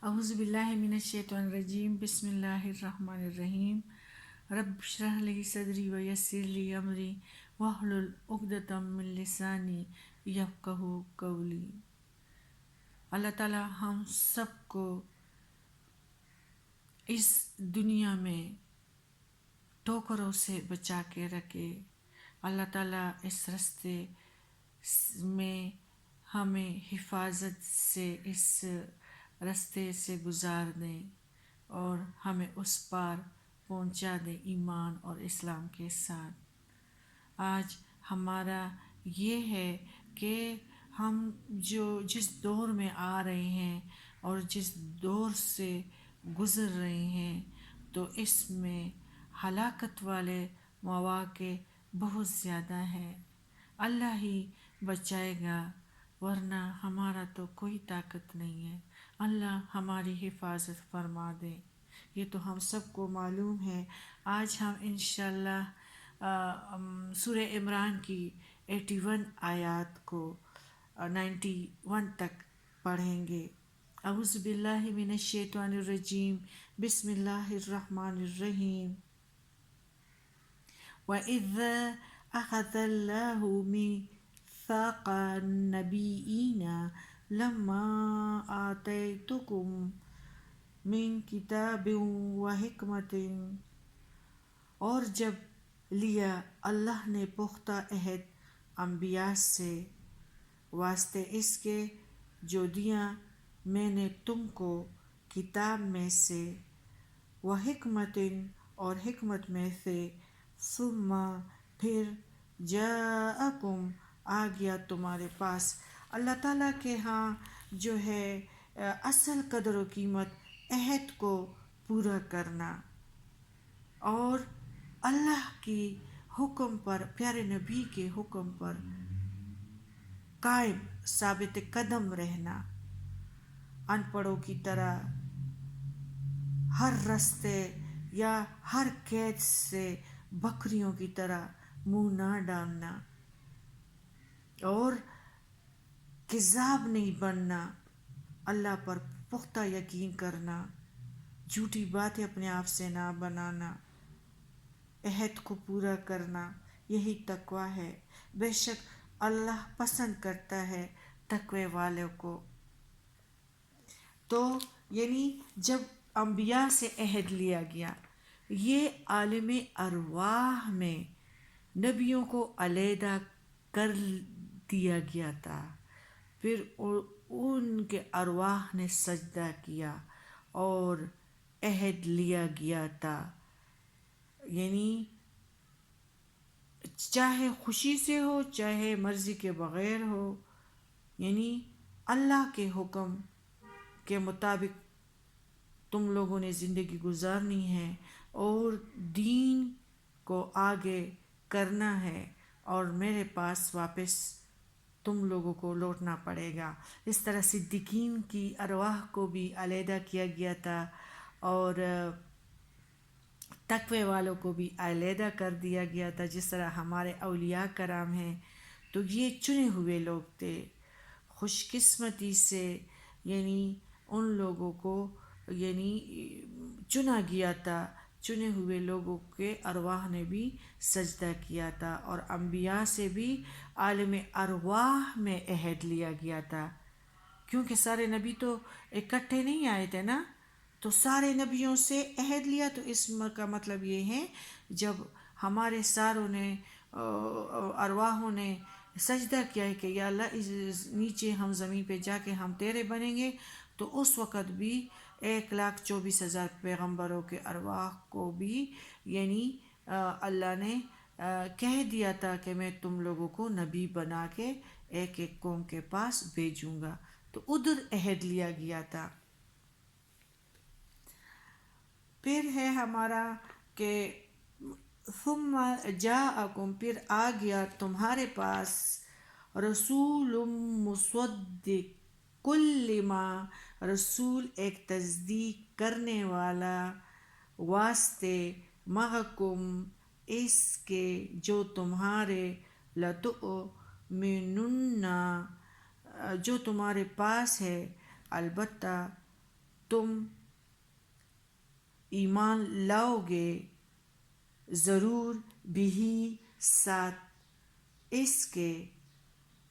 اعوذ باللہ من الشیطان الرجیم بسم اللہ الرحمن الرحیم رب اشرح لی صدری ویسر لی امری واحلل عقدۃ من لسانی یفقہوا قولی۔ اللہ تعالی ہم سب کو اس دنیا میں ٹھوکروں سے بچا کے رکھے۔ اللہ تعالیٰ اس رستے میں ہمیں حفاظت سے اس رستے سے گزار دیں اور ہمیں اس پار پہنچا دیں ایمان اور اسلام کے ساتھ۔ آج ہمارا یہ ہے کہ ہم جس دور میں آ رہے ہیں اور جس دور سے گزر رہے ہیں تو اس میں ہلاکت والے مواقع بہت زیادہ ہیں۔ اللہ ہی بچائے گا ورنہ ہمارا تو کوئی طاقت نہیں ہے۔ اللہ ہماری حفاظت فرما دے، یہ تو ہم سب کو معلوم ہے۔ آج ہم انشاءاللہ سورہ عمران کی 81 آیات کو 91 تک پڑھیں گے۔ اعوذ باللہ من الشیطان الرجیم بسم اللہ الرحمن الرحیم۔ وَإِذْ أَخَذَ اللَّهُ مِيثَاقَ النَّبِيِّينَ لَمَّا آتَيْتُكُم مِّن کتاب وحکمۃ، اور جب لیا اللہ نے پختہ عہد انبیاء سے واسطے اس کے جو دیا میں نے تم کو کتاب میں سے، وحکمۃ اور حکمت میں سے، ثم پھر جاءکم آ گیا تمہارے پاس۔ اللہ تعالیٰ کے ہاں جو ہے اصل قدر و قیمت عہد کو پورا کرنا اور اللہ کی حکم پر، پیارے نبی کے حکم پر قائم ثابت قدم رہنا، ان پڑھوں کی طرح ہر رستے یا ہر قید سے بکریوں کی طرح منہ نہ ڈالنا اور کذاب نہیں بننا، اللہ پر پختہ یقین کرنا، جھوٹی باتیں اپنے آپ سے نہ بنانا، عہد کو پورا کرنا، یہی تقویٰ ہے۔ بے شک اللہ پسند کرتا ہے تقوی والوں کو۔ تو یعنی جب انبیاء سے عہد لیا گیا، یہ عالم ارواح میں نبیوں کو علیحدہ کر دیا گیا تھا، پھر ان کے ارواح نے سجدہ کیا اور عہد لیا گیا تھا، یعنی چاہے خوشی سے ہو چاہے مرضی کے بغیر ہو، یعنی اللہ کے حکم کے مطابق تم لوگوں نے زندگی گزارنی ہے اور دین کو آگے کرنا ہے اور میرے پاس واپس تم لوگوں کو لوٹنا پڑے گا۔ اس طرح صدیقین کی ارواح کو بھی علیحدہ کیا گیا تھا اور تقوی والوں کو بھی علیحدہ کر دیا گیا تھا۔ جس طرح ہمارے اولیاء کرام ہیں تو یہ چنے ہوئے لوگ تھے، خوش قسمتی سے یعنی ان لوگوں کو یعنی چنا گیا تھا، چنے ہوئے لوگوں کے ارواح نے بھی سجدہ کیا تھا اور انبیاء سے بھی عالم ارواح میں عہد لیا گیا تھا، کیونکہ سارے نبی تو اکٹھے نہیں آئے تھے نا، تو سارے نبیوں سے عہد لیا۔ تو اس کا مطلب یہ ہے جب ہمارے ساروں نے ارواحوں نے سجدہ کیا ہے کہ یا اللہ اس نیچے ہم زمین پہ جا کے ہم تیرے بنیں گے، تو اس وقت بھی 1,24,000 پیغمبروں کے ارواح کو بھی یعنی اللہ نے کہہ دیا تھا کہ میں تم لوگوں کو نبی بنا کے ایک ایک قوم کے پاس بھیجوں گا، تو ادھر عہد لیا گیا تھا۔ پھر ہے ہمارا کہ ثم جاءکم پھر آ گیا تمہارے پاس رسول مصدق لما رسول ایک تصدیق کرنے والا واسطے محکم اس کے جو تمہارے لتؤمنن جو تمہارے پاس ہے، البتہ تم ایمان لاؤ گے ضرور بھی ساتھ اس کے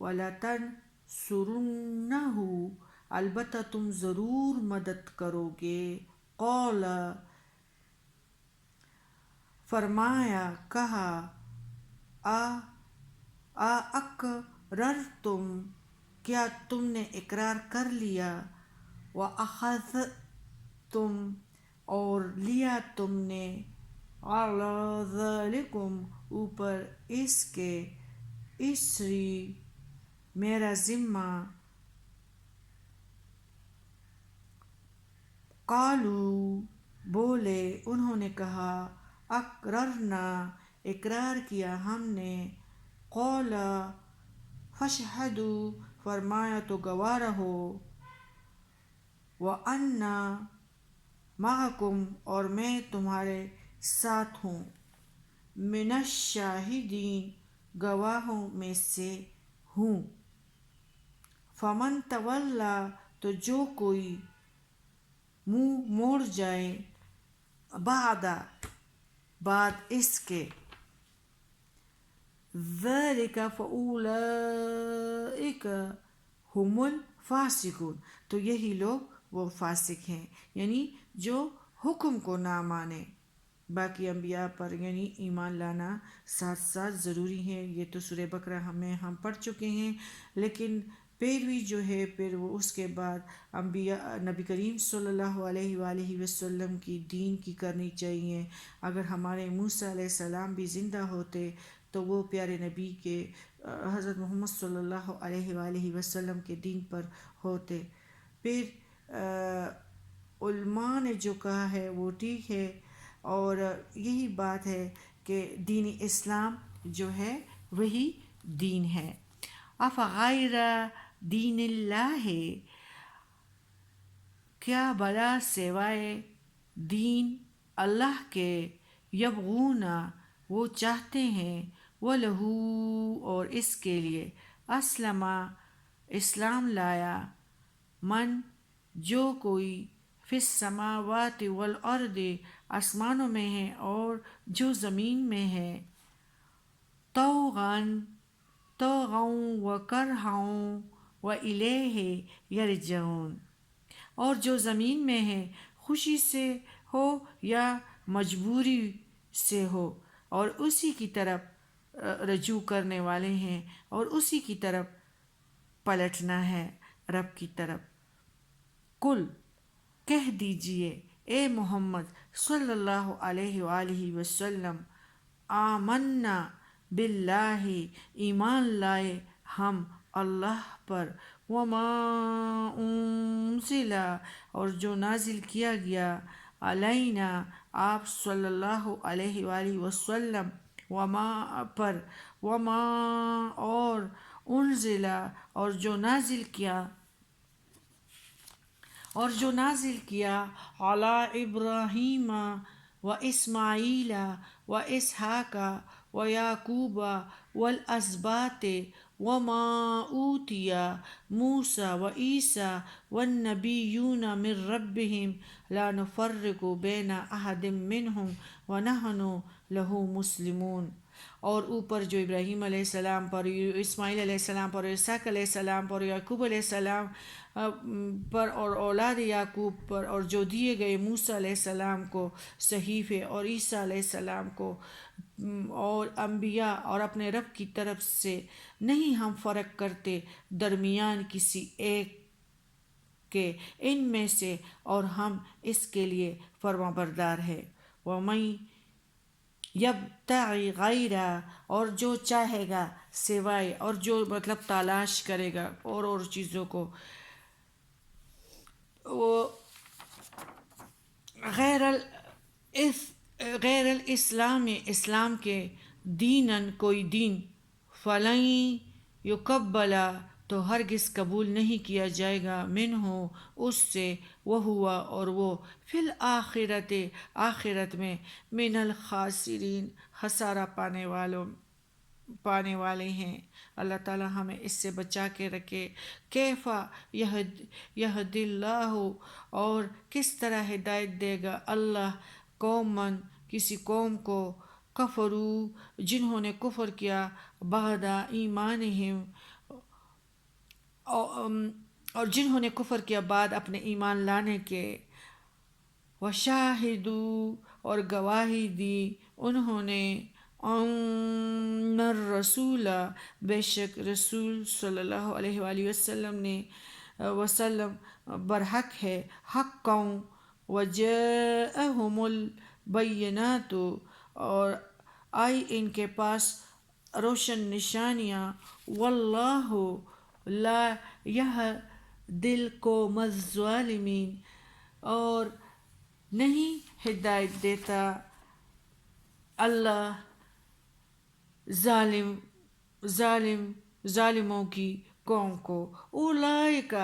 وَلَتَنْصُرُنَّهُ البتہ تم ضرور مدد کرو گے قال فرمایا کہا اقررتم کیا تم نے اقرار کر لیا وَأَخَذْتُمْ اور لیا تم نے عَلَى ذَلِكُمْ اوپر اس کے اصری میرا ذمہ قالوا بولے انہوں نے کہا اقررنا اقرار کیا ہم نے قال فاشہدوا فرمایا تو گواہ رہو وَأَنَّا مَعَكُمْ اور میں تمہارے ساتھ ہوں من الشاہدین گواہوں میں سے ہوں فمن تولی تو جو کوئی منہ موڑ جائے بعد اس کے ذَلِكَ فَأُولَئِكَ هُمُ الْفَاسِقُونَ تو یہی لوگ وہ فاسق ہیں یعنی جو حکم کو نہ مانے باقی انبیاء پر یعنی ایمان لانا ساتھ ساتھ ضروری ہے یہ تو سورہ بقرہ ہم پڑھ چکے ہیں لیکن پیروی جو ہے پھر وہ اس کے بعد انبیاء نبی کریم صلی اللہ علیہ وآلہ وسلم کی دین کی کرنی چاہیے اگر ہمارے موسیٰ علیہ السلام بھی زندہ ہوتے تو وہ پیارے نبی کے حضرت محمد صلی اللہ علیہ وآلہ وسلم کے دین پر ہوتے پھر علماء نے جو کہا ہے وہ ٹھیک ہے اور یہی بات ہے کہ دین اسلام جو ہے وہی دین ہے افغیر دین اللہ کیا بلا سوائے دین اللہ کے یبغون وہ چاہتے ہیں وَلَهُ اور اس کے لیے اسلام لایا من جو کوئی فی السماوات والارض آسمانوں میں ہے اور جو زمین میں ہے طوعاً وکرہاً وإلیہ یرجعون اور جو زمین میں ہے خوشی سے ہو یا مجبوری سے ہو اور اسی کی طرف رجوع کرنے والے ہیں اور اسی کی طرف پلٹنا ہے رب کی طرف کل کہہ دیجئے اے محمد صلی اللہ علیہ وآلہ وسلم آمنا باللہ ایمان لائے ہم اللہ پر وما انزل اور جو نازل کیا گیا علینا آپ صلی اللہ علیہ وآلہ وسلم وما اور انزل اور جو نازل کیا علی ابراہیم و اسماعیل و اسحاق و یعقوب والاسباط وما اوتی موسیٰ و عیسیٰ والنبیون من ربهم لا نفرق بین احد منہم ونحن لہ مسلمون اور اوپر جو ابراہیم علیہ السلام پر اسماعیل علیہ السلام پر اسحاق علیہ السلام پر یعقوب علیہ السلام پر اور اولاد یعقوب پر اور جو دیے گئے موسیٰ علیہ السلام کو صحیفے اور عیسیٰ علیہ السلام کو اور انبیاء اور اپنے رب کی طرف سے نہیں ہم فرق کرتے درمیان کسی ایک کے ان میں سے اور ہم اس کے لیے فرمانبردار ہے وَمَن یبتغی غیر اور جو چاہے گا سوائے اور جو مطلب تلاش کرے گا اور چیزوں کو وہ غیر الاسلام کے دیناً کوئی دین فلن یقبل تو ہرگز قبول نہیں کیا جائے گا منہ اس سے وہو اور وہ فی الآخرت میں من الخاسرین خسارہ پانے والوں پانے والے ہیں۔ اللہ تعالیٰ ہمیں اس سے بچا کے رکھے۔ کیفا یہد اللہ، اور کس طرح ہدایت دے گا اللہ قومن، کسی قوم کو، کفرو، جنہوں نے کفر کیا، بعد ایمانہم، اور جنہوں نے کفر کیا بعد اپنے ایمان لانے کے، وشاہدو، اور گواہی دی انہوں نے، ان الرسول، بے شک رسول صلی اللہ علیہ وآلہ وسلم برحق ہے، حقاً، وجاءہم البینات، اور آئی ان کے پاس روشن نشانیاں، واللہ لا یہدی القوم الظالمین، اور نہیں ہدایت دیتا اللہ ظالموں کی قوم کو۔ اولئک،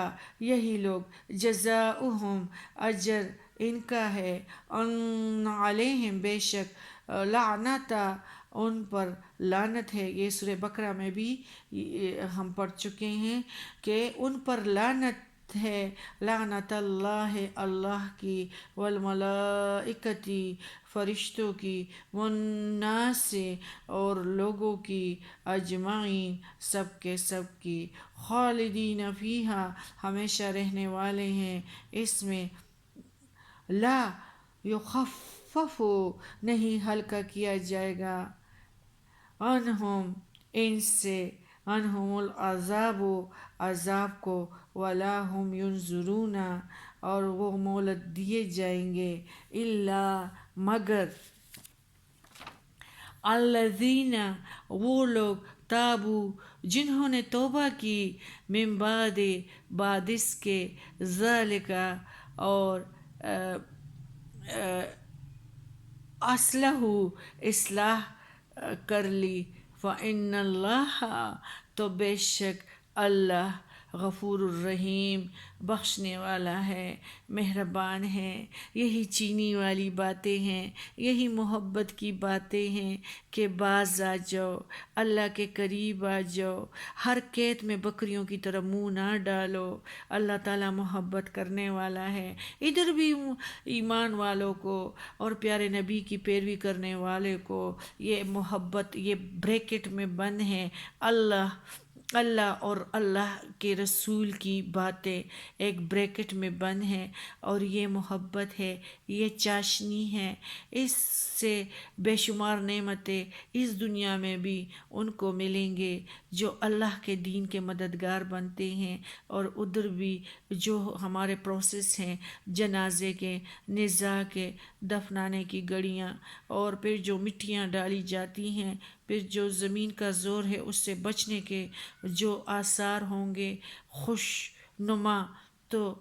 یہی لوگ، جزاؤہم، اجر ان کا ہے، ان علیہم، بے شک، لعنت، ان پر لعنت ہے۔ یہ سورہ بقرہ میں بھی ہم پڑھ چکے ہیں کہ ان پر لعنت ہے، لعنت اللہ، اللہ کی، والملائکتی، فرشتوں کی، والناس، اور لوگوں کی، اجمعین، سب کے سب کی، خالدین فیہا، ہمیشہ رہنے والے ہیں اس میں، لا یخفف، نہیں ہلکا کیا جائے گا، عنہم، ان سے، عنہم العذاب، عذاب کو، ولا ہم ینظرون، اور وہ مہلت دیے جائیں گے، الا، مگر، الذین، وہ لوگ، تابو، جنہوں نے توبہ کی، من بعد اس کے، ذالک، اور اصلاح کر لی، فإن اللہ، تو بے شک اللہ، غفور الرحیم، بخشنے والا ہے، مہربان ہے۔ یہی چینی والی باتیں ہیں، یہی محبت کی باتیں ہیں کہ باز آ جاؤ، اللہ کے قریب آ جاؤ، ہر قید میں بکریوں کی طرح منہ نہ ڈالو۔ اللہ تعالیٰ محبت کرنے والا ہے۔ ادھر بھی ایمان والوں کو اور پیارے نبی کی پیروی کرنے والے کو یہ محبت، یہ بریکٹ میں بند ہے۔ اللہ اور اللہ کے رسول کی باتیں ایک بریکٹ میں بند ہیں، اور یہ محبت ہے، یہ چاشنی ہے، اس سے بے شمار نعمتیں اس دنیا میں بھی ان کو ملیں گے جو اللہ کے دین کے مددگار بنتے ہیں، اور ادھر بھی جو ہمارے پروسیس ہیں، جنازے کے، نزاع کے، دفنانے کی گڑیاں، اور پھر جو مٹیاں ڈالی جاتی ہیں، پھر جو زمین کا زور ہے اس سے بچنے کے جو آثار ہوں گے خوش نما، تو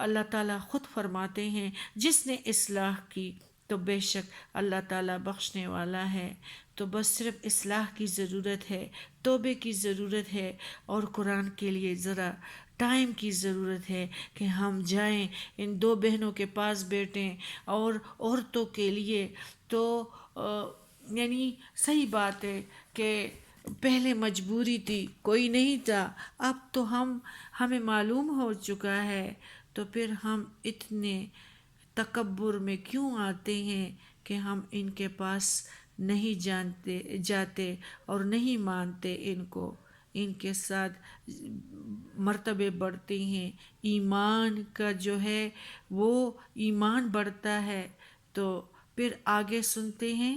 اللہ تعالیٰ خود فرماتے ہیں جس نے اصلاح کی تو بے شک اللہ تعالیٰ بخشنے والا ہے۔ تو بس صرف اصلاح کی ضرورت ہے، توبے کی ضرورت ہے، اور قرآن کے لیے ذرا ٹائم کی ضرورت ہے کہ ہم جائیں ان دو بہنوں کے پاس بیٹھیں۔ اور عورتوں کے لیے تو یعنی صحیح بات ہے کہ پہلے مجبوری تھی، کوئی نہیں تھا، اب تو ہمیں معلوم ہو چکا ہے، تو پھر ہم اتنے تکبر میں کیوں آتے ہیں کہ ہم ان کے پاس نہیں جاتے اور نہیں مانتے ان کو، ان کے ساتھ مرتبے بڑھتے ہیں، ایمان کا جو ہے وہ ایمان بڑھتا ہے۔ تو پھر آگے سنتے ہیں۔